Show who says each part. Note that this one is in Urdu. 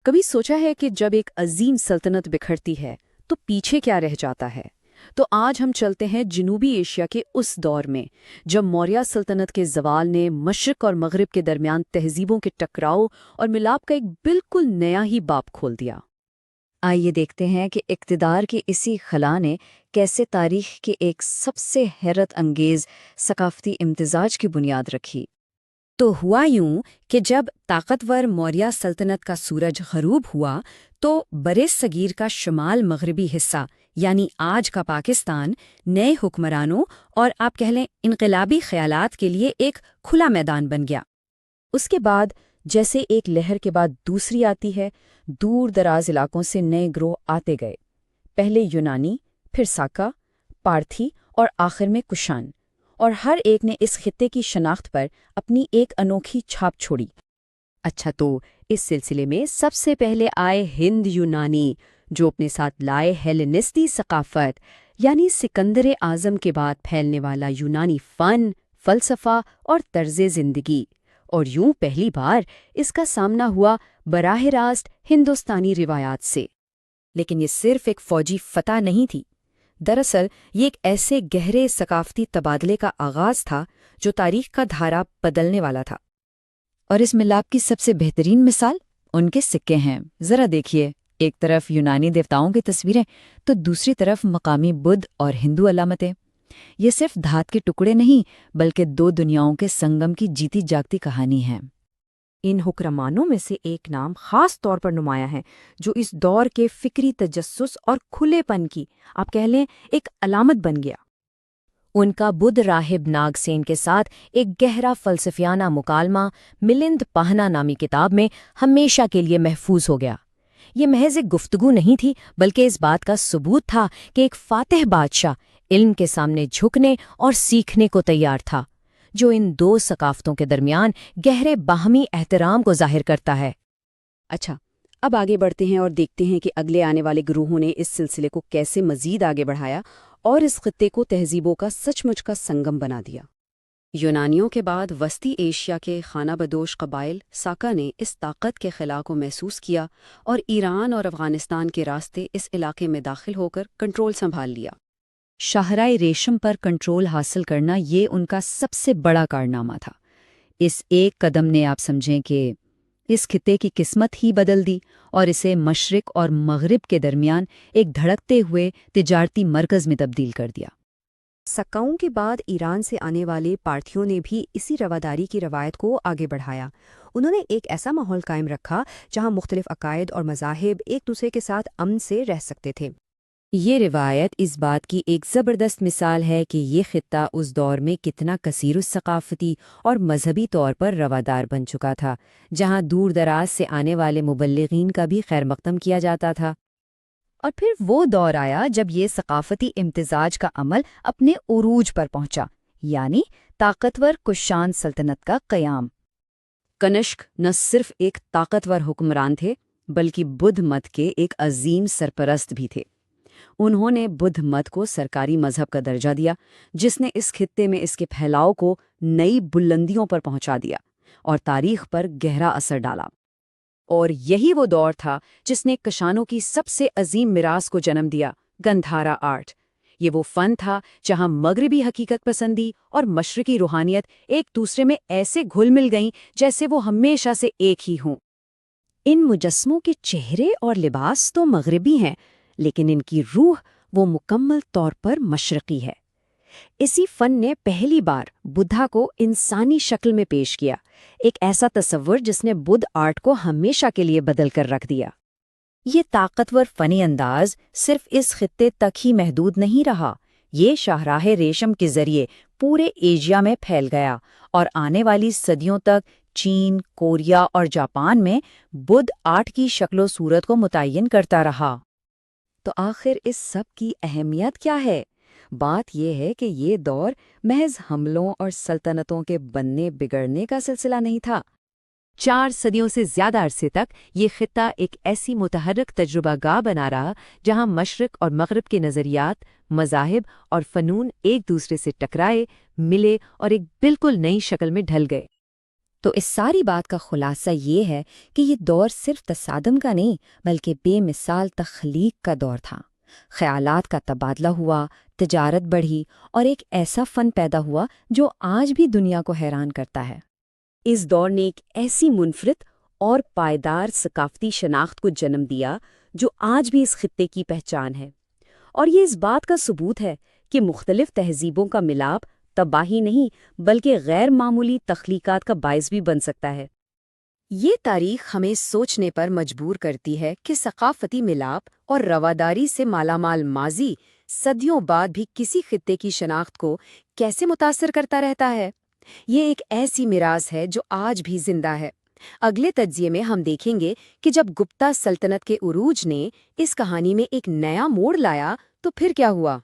Speaker 1: کبھی سوچا ہے کہ جب ایک عظیم سلطنت بکھرتی ہے تو پیچھے کیا رہ جاتا ہے؟ تو آج ہم چلتے ہیں جنوبی ایشیا کے اس دور میں جب موریہ سلطنت کے زوال نے مشرق اور مغرب کے درمیان تہذیبوں کے ٹکراؤ اور ملاپ کا ایک بالکل نیا ہی باب کھول دیا۔
Speaker 2: آئیے دیکھتے ہیں کہ اقتدار کی اسی خلا نے کیسے تاریخ کے ایک سب سے حیرت انگیز ثقافتی امتزاج کی بنیاد رکھی۔
Speaker 1: تو ہوا یوں کہ جب طاقتور موریہ سلطنت کا سورج غروب ہوا تو برصغیر کا شمال مغربی حصہ یعنی آج کا پاکستان نئے حکمرانوں اور آپ کہہ لیں انقلابی خیالات کے لیے ایک کھلا میدان بن گیا۔ اس کے بعد جیسے ایک لہر کے بعد دوسری آتی ہے، دور دراز علاقوں سے نئے گروہ آتے گئے، پہلے یونانی، پھر ساکا، پارتھی اور آخر میں کشان، اور ہر ایک نے اس خطے کی شناخت پر اپنی ایک انوکھی چھاپ چھوڑی۔ اچھا، تو اس سلسلے میں سب سے پہلے آئے ہند یونانی، جو اپنے ساتھ لائے ہیلینسٹی ثقافت، یعنی سکندر اعظم کے بعد پھیلنے والا یونانی فن، فلسفہ اور طرز زندگی، اور یوں پہلی بار اس کا سامنا ہوا براہ راست ہندوستانی روایات سے۔ لیکن یہ صرف ایک فوجی فتح نہیں تھی، دراصل یہ ایک ایسے گہرے ثقافتی تبادلے کا آغاز تھا جو تاریخ کا دھارا بدلنے والا تھا۔
Speaker 2: اور اس ملاپ کی سب سے بہترین مثال ان کے سکے ہیں۔ ذرا دیکھیے، ایک طرف یونانی دیوتاؤں کی تصویریں تو دوسری طرف مقامی بدھ اور ہندو علامتیں۔ یہ صرف دھات کے ٹکڑے نہیں بلکہ دو دنیاؤں کے سنگم کی جیتی جاگتی کہانی ہے۔
Speaker 1: ان حکمرانوں میں سے ایک نام خاص طور پر نمایاں ہے جو اس دور کے فکری تجسس اور کھلے پن کی آپ کہہ لیں ایک علامت بن گیا۔ ان کا بدھ راہب ناگ سین کے ساتھ ایک گہرا فلسفیانہ مکالمہ ملند پہنا نامی کتاب میں ہمیشہ کے لیے محفوظ ہو گیا۔ یہ محض ایک گفتگو نہیں تھی بلکہ اس بات کا ثبوت تھا کہ ایک فاتح بادشاہ علم کے سامنے جھکنے اور سیکھنے کو تیار تھا، جو ان دو ثقافتوں کے درمیان گہرے باہمی احترام کو ظاہر کرتا ہے۔ اچھا، اب آگے بڑھتے ہیں اور دیکھتے ہیں کہ اگلے آنے والے گروہوں نے اس سلسلے کو کیسے مزید آگے بڑھایا اور اس خطے کو تہذیبوں کا سچ مچ کا سنگم بنا دیا۔ یونانیوں کے بعد وسطی ایشیا کے خانہ بدوش قبائل ساکا نے اس طاقت کے خلا کو محسوس کیا اور ایران اور افغانستان کے راستے اس علاقے میں داخل ہو کر کنٹرول سنبھال لیا۔
Speaker 2: شاہراہ ریشم پر کنٹرول حاصل کرنا یہ ان کا سب سے بڑا کارنامہ تھا۔ اس ایک قدم نے آپ سمجھیں کہ اس خطے کی قسمت ہی بدل دی اور اسے مشرق اور مغرب کے درمیان ایک دھڑکتے ہوئے تجارتی مرکز میں تبدیل کر دیا۔
Speaker 1: سکاؤں کے بعد ایران سے آنے والے پارتھیوں نے بھی اسی رواداری کی روایت کو آگے بڑھایا۔ انہوں نے ایک ایسا ماحول قائم رکھا جہاں مختلف عقائد اور مذاہب ایک دوسرے کے ساتھ امن سے رہ سکتے تھے۔ یہ روایت اس بات کی ایک زبردست مثال ہے کہ یہ خطہ اس دور میں کتنا کثیر الثقافتی اور مذہبی طور پر روادار بن چکا تھا، جہاں دور دراز سے آنے والے مبلغین کا بھی خیر مقدم کیا جاتا تھا۔ اور پھر وہ دور آیا جب یہ ثقافتی امتزاج کا عمل اپنے عروج پر پہنچا، یعنی طاقتور کشان سلطنت کا قیام۔ کنشک نہ صرف ایک طاقتور حکمران تھے بلکہ بدھ مت کے ایک عظیم سرپرست بھی تھے۔ انہوں نے بدھ مت کو سرکاری مذہب کا درجہ دیا، جس نے اس خطے میں اس کے پھیلاؤ کو نئی بلندیوں پر پہنچا دیا اور تاریخ پر گہرا اثر ڈالا۔ اور یہی وہ دور تھا جس نے کشانوں کی سب سے عظیم میراث کو جنم دیا، گندھارا آرٹ۔ یہ وہ فن تھا جہاں مغربی حقیقت پسندی اور مشرقی روحانیت ایک دوسرے میں ایسے گھل مل گئیں جیسے وہ ہمیشہ سے ایک ہی ہوں۔ ان مجسموں کے چہرے اور لباس تو مغربی ہیں، لیکن ان کی روح وہ مکمل طور پر مشرقی ہے۔ اسی فن نے پہلی بار بدھا کو انسانی شکل میں پیش کیا، ایک ایسا تصور جس نے بدھ آرٹ کو ہمیشہ کے لیے بدل کر رکھ دیا۔ یہ طاقتور فنی انداز صرف اس خطے تک ہی محدود نہیں رہا، یہ شاہراہ ریشم کے ذریعے پورے ایشیا میں پھیل گیا اور آنے والی صدیوں تک چین، کوریا اور جاپان میں بدھ آرٹ کی شکل و صورت کو متعین کرتا رہا۔ تو آخر اس سب کی اہمیت کیا ہے؟ بات یہ ہے کہ یہ دور محض حملوں اور سلطنتوں کے بننے بگڑنے کا سلسلہ نہیں تھا۔ 4 صدیوں سے زیادہ عرصے تک یہ خطہ ایک ایسی متحرک تجربہ گاہ بنا رہا جہاں مشرق اور مغرب کے نظریات، مذاہب اور فنون ایک دوسرے سے ٹکرائے، ملے اور ایک بالکل نئی شکل میں ڈھل گئے۔
Speaker 2: تو اس ساری بات کا خلاصہ یہ ہے کہ یہ دور صرف تصادم کا نہیں بلکہ بے مثال تخلیق کا دور تھا۔ خیالات کا تبادلہ ہوا، تجارت بڑھی اور ایک ایسا فن پیدا ہوا جو آج بھی دنیا کو حیران کرتا ہے۔
Speaker 1: اس دور نے ایک ایسی منفرد اور پائیدار ثقافتی شناخت کو جنم دیا جو آج بھی اس خطے کی پہچان ہے، اور یہ اس بات کا ثبوت ہے کہ مختلف تہذیبوں کا ملاپ تباہی نہیں بلکہ غیر معمولی تخلیقات کا باعث بھی بن سکتا ہے۔ یہ تاریخ ہمیں سوچنے پر مجبور کرتی ہے کہ ثقافتی ملاپ اور رواداری سے مالا مال ماضی صدیوں بعد بھی کسی خطے کی شناخت کو کیسے متاثر کرتا رہتا ہے۔ یہ ایک ایسی میراث ہے جو آج بھی زندہ ہے۔ اگلے تجزیے میں ہم دیکھیں گے کہ جب گپتا سلطنت کے عروج نے اس کہانی میں ایک نیا موڑ لایا تو پھر کیا ہوا۔